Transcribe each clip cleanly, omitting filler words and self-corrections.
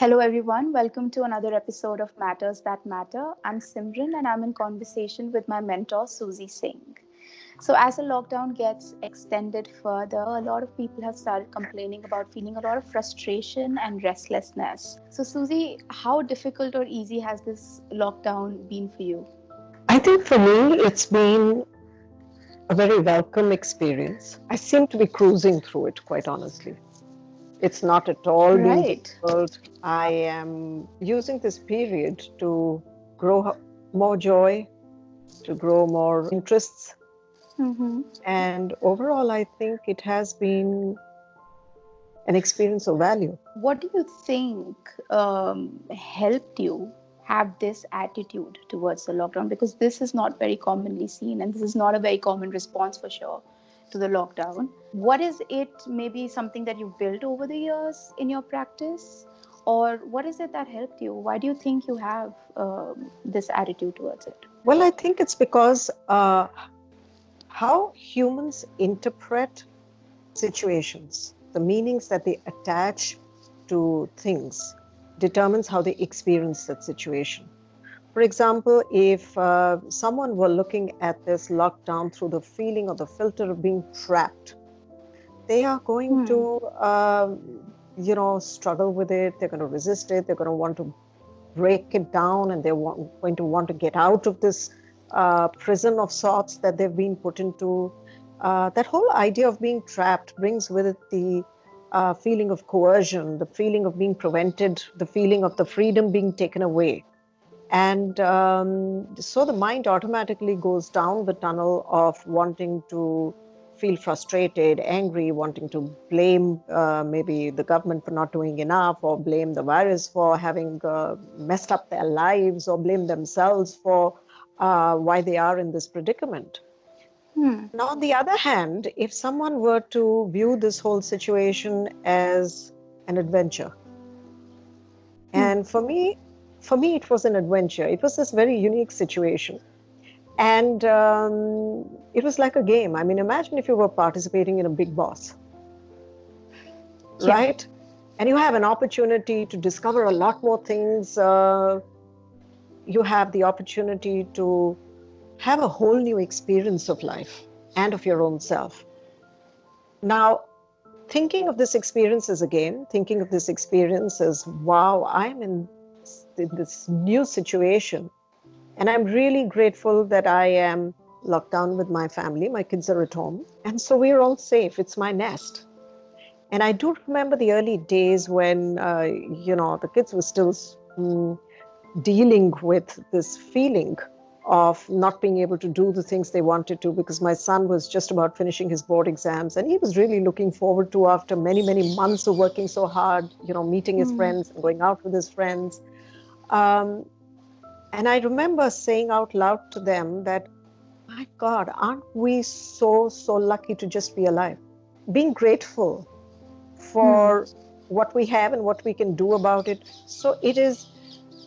Hello, everyone. Welcome to another episode of Matters That Matter. I'm Simran and I'm in conversation with my mentor, Susie Singh. So, as the lockdown gets extended further, a lot of people have started complaining about feeling a lot of frustration and restlessness. So, Susie, how difficult or easy has this lockdown been for you? I think for me, it's been a very welcome experience. I seem to be cruising through it, quite honestly. It's not at all been Right. difficult. I am using this period to grow more joy, to grow more interests. Mm-hmm. And overall, I think it has been an experience of value. What do you think helped you have this attitude towards the lockdown? Because this is not very commonly seen, and this is not a very common response for sure to the lockdown. What is it, maybe something that you've built over the years in your practice? Or what is it that helped you? Why do you think you have this attitude towards it? Well, I think it's because how humans interpret situations, the meanings that they attach to things, determines how they experience that situation. For example, if someone were looking at this lockdown through the feeling or the filter of being trapped, they are going Hmm. to, struggle with it. They're going to resist it. They're going to want to break it down, and they're going to want to get out of this prison of sorts that they've been put into. That whole idea of being trapped brings with it the feeling of coercion, the feeling of being prevented, the feeling of the freedom being taken away. And so the mind automatically goes down the tunnel of wanting to feel frustrated, angry, wanting to blame maybe the government for not doing enough, or blame the virus for having messed up their lives, or blame themselves for why they are in this predicament. Hmm. Now, on the other hand, if someone were to view this whole situation as an adventure, Hmm. and for me, it was an adventure. It was this very unique situation. And it was like a game. I mean, imagine if you were participating in a Big Boss, Yeah. right? And you have an opportunity to discover a lot more things. You have the opportunity to have a whole new experience of life and of your own self. Now, thinking of this experience as again, thinking of this experience as, wow, I'm in this new situation. And I'm really grateful that I am locked down with my family. My kids are at home. And so we're all safe. It's my nest. And I do remember the early days when, the kids were still dealing with this feeling of not being able to do the things they wanted to, because my son was just about finishing his board exams, and he was really looking forward to, after many, many months of working so hard, meeting his Hmm. friends and going out with his friends. Um, and I remember saying out loud to them that, my God, aren't we so, so lucky to just be alive? Being grateful Hmm. for what we have and what we can do about it. So it is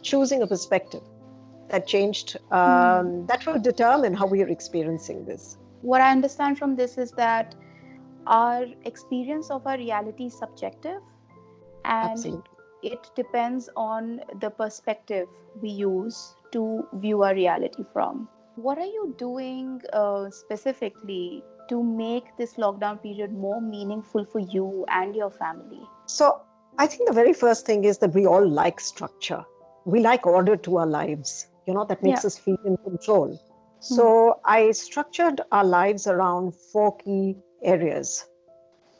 choosing a perspective that changed, Hmm. that will determine how we are experiencing this. What I understand from this is that our experience of our reality is subjective, and Absolutely. it depends on the perspective we use to view our reality from. What are you doing specifically to make this lockdown period more meaningful for you and your family? So I think the very first thing is that we all like structure. We like order to our lives. That Yeah. makes us feel in control. Hmm. So I structured our lives around four key areas.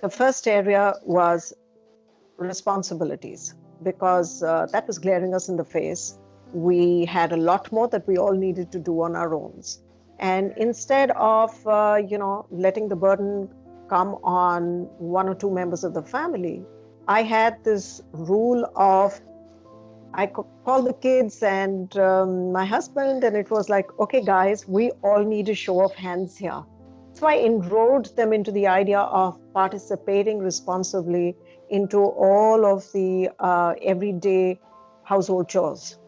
The first area was responsibilities, because that was glaring us in the face. We had a lot more that we all needed to do on our own. And instead of, letting the burden come on one or two members of the family, I had this rule of, I could call the kids and my husband, and it was like, okay, guys, we all need a show of hands here. So I enrolled them into the idea of participating responsibly into all of the everyday household chores.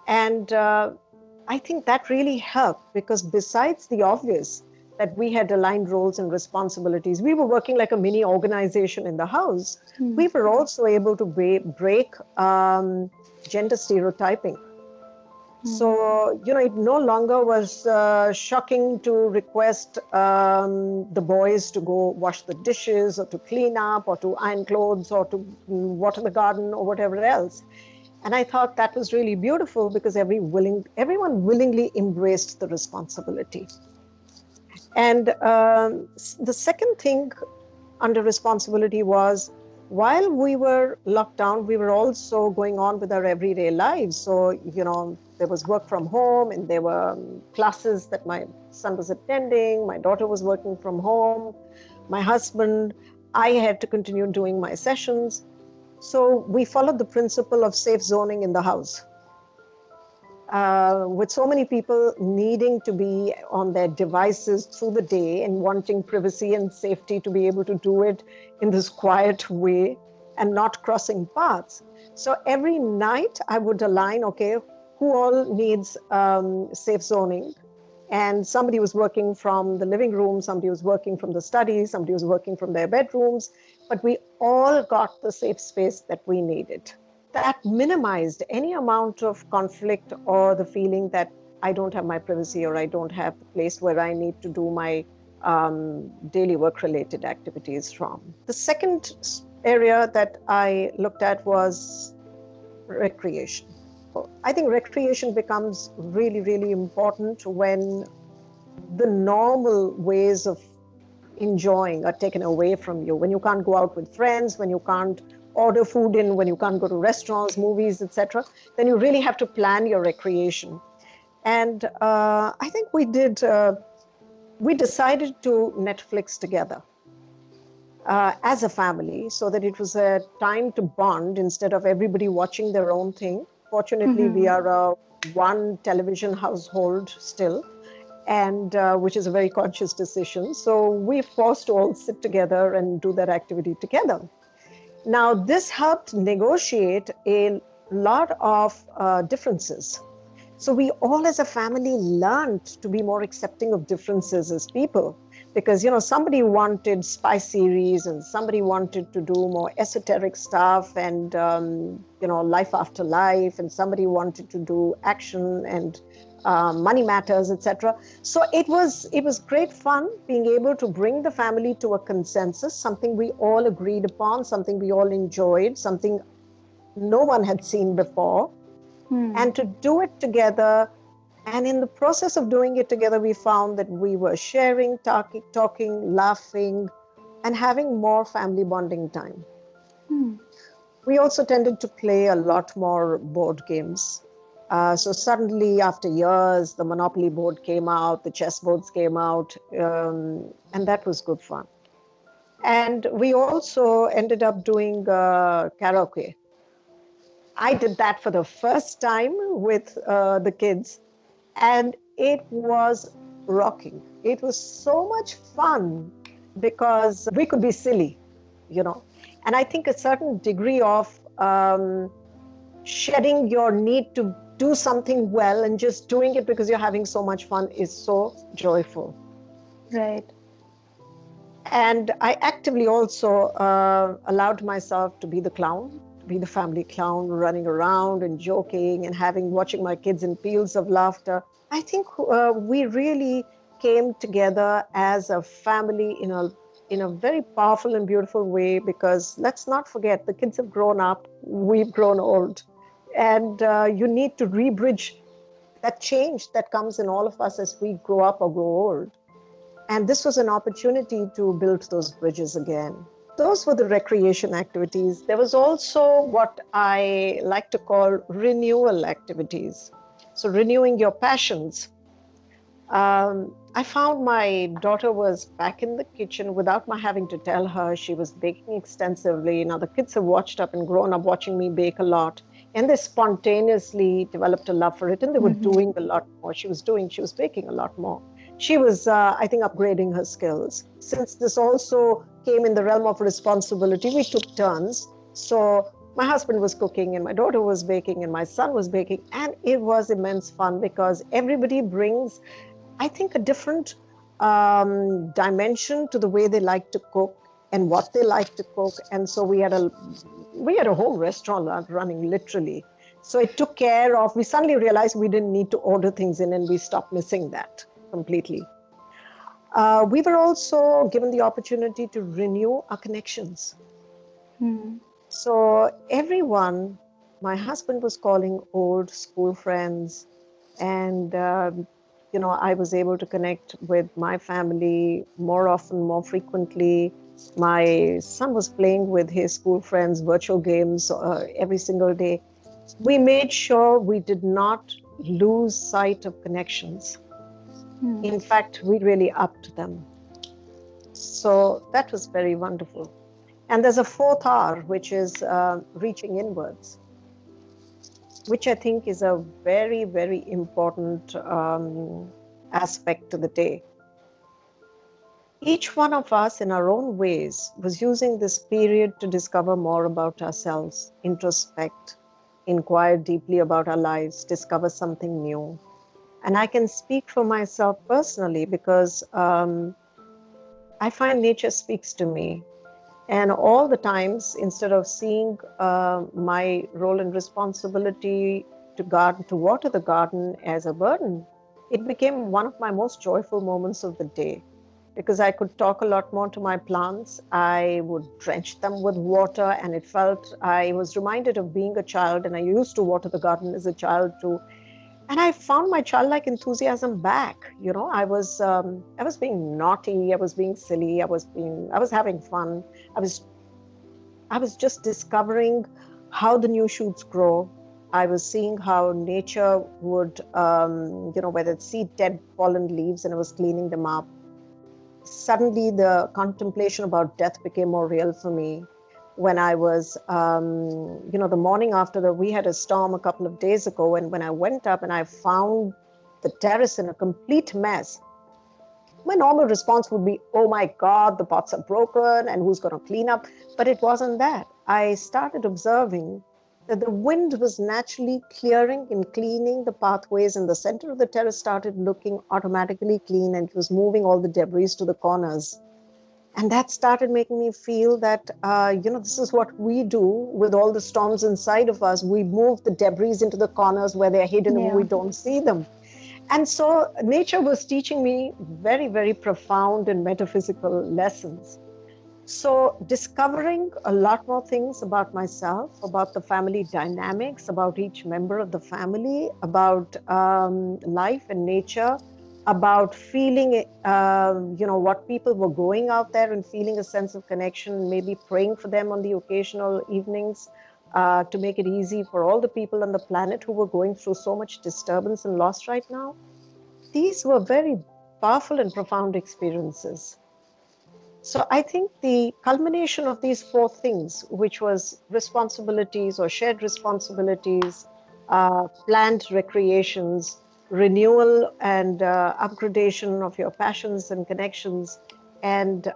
And I think that really helped, because besides the obvious, that we had aligned roles and responsibilities. We were working like a mini organization in the house. Hmm. We were also able to break gender stereotyping. Hmm. So, it no longer was shocking to request the boys to go wash the dishes or to clean up or to iron clothes or to water the garden or whatever else. And I thought that was really beautiful because everyone willingly embraced the responsibility. And the second thing under responsibility was, while we were locked down, we were also going on with our everyday lives. So, there was work from home and there were classes that my son was attending. My daughter was working from home. My husband, I had to continue doing my sessions. So we followed the principle of safe zoning in the house. With so many people needing to be on their devices through the day and wanting privacy and safety to be able to do it in this quiet way and not crossing paths. So every night I would align, okay, who all needs safe zoning? And somebody was working from the living room, somebody was working from the study, somebody was working from their bedrooms, but we all got the safe space that we needed. That minimized any amount of conflict or the feeling that I don't have my privacy or I don't have the place where I need to do my daily work related activities from. The second area that I looked at was recreation. I think recreation becomes really, really important when the normal ways of enjoying are taken away from you, when you can't go out with friends, when you can't order food in, when you can't go to restaurants, movies, etc., then you really have to plan your recreation. And I think we decided to Netflix together as a family so that it was a time to bond instead of everybody watching their own thing. Fortunately, we Hmm. are a one television household still, and which is a very conscious decision. So we're forced to all sit together and do that activity together. Now, this helped negotiate a lot of differences. So we all as a family learned to be more accepting of differences as people, because, somebody wanted spy series and somebody wanted to do more esoteric stuff and, life after life, and somebody wanted to do action and money matters, etc. So it was great fun being able to bring the family to a consensus, something we all agreed upon, something we all enjoyed, something no one had seen before, Hmm. and to do it together. And in the process of doing it together, we found that we were sharing, talking, laughing, and having more family bonding time. Hmm. We also tended to play a lot more board games. So suddenly, after years, the Monopoly board came out, the chess boards came out, and that was good fun. And we also ended up doing karaoke. I did that for the first time with the kids, and it was rocking. It was so much fun because we could be silly, you know. And I think a certain degree of shedding your need to do something well and just doing it because you're having so much fun is so joyful. Right. And I actively also allowed myself to be the clown, to be the family clown, running around and joking and watching my kids in peals of laughter. I think we really came together as a family in a very powerful and beautiful way, because let's not forget, the kids have grown up, we've grown old, and you need to rebridge that change that comes in all of us as we grow up or grow old. And this was an opportunity to build those bridges again. Those were the recreation activities. There was also what I like to call renewal activities. So, renewing your passions. I found my daughter was back in the kitchen without my having to tell her. She was baking extensively. Now, the kids have watched up and grown up watching me bake a lot, and they spontaneously developed a love for it, and they were Hmm. doing a lot more. She was baking a lot more. She was, I think, upgrading her skills. Since this also came in the realm of responsibility, we took turns. So my husband was cooking and my daughter was baking and my son was baking. And it was immense fun because everybody brings, I think, a different dimension to the way they like to cook and what they like to cook. And so we had a home restaurant running literally. So it took care of, we suddenly realized we didn't need to order things in, and we stopped missing that completely. We were also given the opportunity to renew our connections. Hmm. So everyone, my husband was calling old school friends, and I was able to connect with my family more often, more frequently. My son was playing with his school friends virtual games every single day. We made sure we did not lose sight of connections. Hmm. In fact, we really upped them. So that was very wonderful. And there's a fourth R, which is reaching inwards, which I think is a very, very important aspect to the day. Each one of us, in our own ways, was using this period to discover more about ourselves, introspect, inquire deeply about our lives, discover something new. And I can speak for myself personally because I find nature speaks to me. And all the times, instead of seeing my role and responsibility to water the garden as a burden, it became one of my most joyful moments of the day because I could talk a lot more to my plants. I would drench them with water, and I was reminded of being a child, and I used to water the garden as a child too. And I found my childlike enthusiasm back. I was being naughty, I was being silly, I was having fun. I was I was just discovering how the new shoots grow. I was seeing how nature would, whether it's see dead fallen leaves, and I was cleaning them up. Suddenly, the contemplation about death became more real for me. When I was, the morning after we had a storm a couple of days ago, and when I went up and I found the terrace in a complete mess, my normal response would be, oh my God, the pots are broken and who's going to clean up? But it wasn't that. I started observing that the wind was naturally clearing and cleaning the pathways, and the center of the terrace started looking automatically clean, and it was moving all the debris to the corners. And that started making me feel that, this is what we do with all the storms inside of us. We move the debris into the corners where they're hidden and we Yeah. don't see them. And so nature was teaching me very, very profound and metaphysical lessons. So discovering a lot more things about myself, about the family dynamics, about each member of the family, about life and nature, about feeling, what people were going out there and feeling a sense of connection, maybe praying for them on the occasional evenings to make it easy for all the people on the planet who were going through so much disturbance and loss right now. These were very powerful and profound experiences. So I think the culmination of these four things, which was responsibilities or shared responsibilities, planned recreations, renewal and upgradation of your passions and connections, and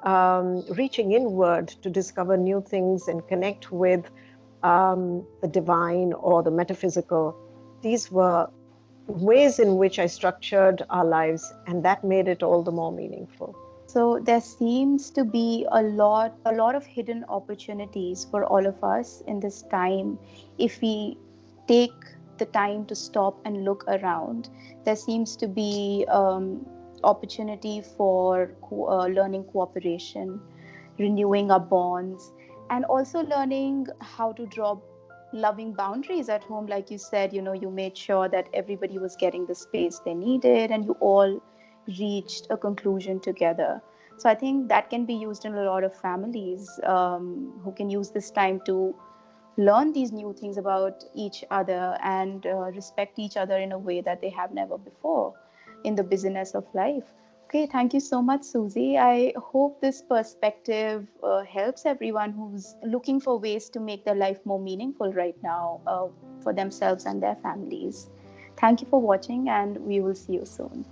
reaching inward to discover new things and connect with the divine or the metaphysical. These were ways in which I structured our lives, and that made it all the more meaningful. So there seems to be a lot of hidden opportunities for all of us in this time. If we take the time to stop and look around, there seems to be opportunity for learning cooperation, renewing our bonds, and also learning how to draw loving boundaries at home. Like you said, you made sure that everybody was getting the space they needed, and you all reached a conclusion together. So I think that can be used in a lot of families who can use this time to learn these new things about each other and respect each other in a way that they have never before in the busyness of life. Okay, thank you so much, Susie. I hope this perspective helps everyone who's looking for ways to make their life more meaningful right now for themselves and their families. Thank you for watching, and we will see you soon.